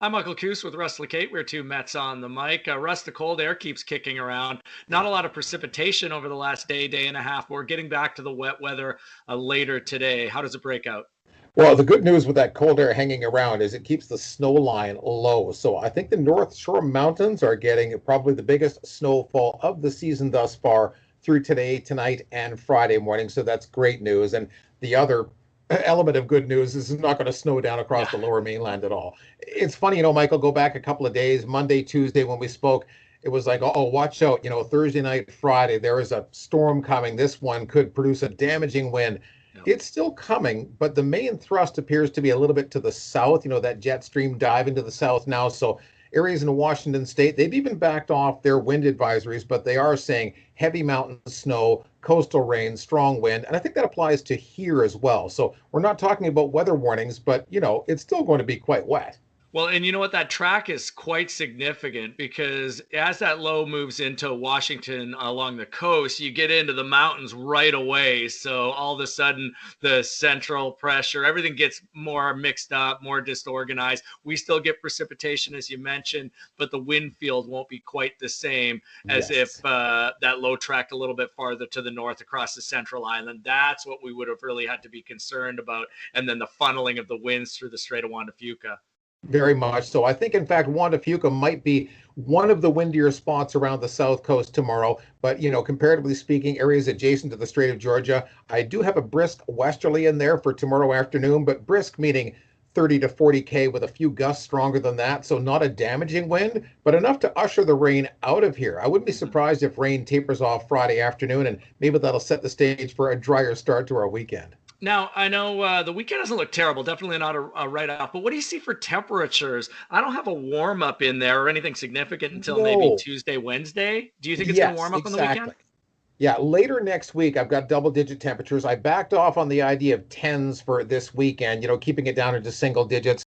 I'm Uncle Kuss with Russ Lacate. We're two Mets on the mic. Russ, the cold air keeps kicking around. Not a lot of precipitation over the last day and a half. We're getting back to the wet weather later today. How does it break out? Well, the good news with that cold air hanging around is it keeps the snow line low. So I think the North Shore Mountains are getting probably the biggest snowfall of the season thus far through today, tonight, and Friday morning. So that's great news. And the other element of good news is it's not going to snow down across Yeah. the lower mainland at all. It's funny, Michael, go back a couple of days, Monday, Tuesday, when we spoke, it was like, oh, watch out, Thursday night, Friday, there is a storm coming. This one could produce a damaging wind. Yeah. It's still coming, but the main thrust appears to be a little bit to the south, that jet stream diving to the south now. So areas in Washington state, they've even backed off their wind advisories, but they are saying heavy mountain snow, coastal rain, strong wind. And I think that applies to here as well. So we're not talking about weather warnings, but, it's still going to be quite wet. Well, and you know what? That track is quite significant because as that low moves into Washington along the coast, you get into the mountains right away. So all of a sudden, the central pressure, everything gets more mixed up, more disorganized. We still get precipitation, as you mentioned, but the wind field won't be quite the same as Yes. if that low tracked a little bit farther to the north across the central island. That's what we would have really had to be concerned about. And then the funneling of the winds through the Strait of Juan de Fuca. Very much so. I think, in fact, Juan de Fuca might be one of the windier spots around the south coast tomorrow. But, comparatively speaking, areas adjacent to the Strait of Georgia, I do have a brisk westerly in there for tomorrow afternoon, but brisk meaning 30 to 40K with a few gusts stronger than that. So not a damaging wind, but enough to usher the rain out of here. I wouldn't be surprised if rain tapers off Friday afternoon, and maybe that'll set the stage for a drier start to our weekend. Now, I know the weekend doesn't look terrible, definitely not a write-off, but what do you see for temperatures? I don't have a warm-up in there or anything significant until maybe No. Tuesday, Wednesday. Do you think it's going to Yes, warm up on the weekend? exactly. Yeah, later next week, I've got double digit temperatures. I backed off on the idea of tens for this weekend, keeping it down into single digits.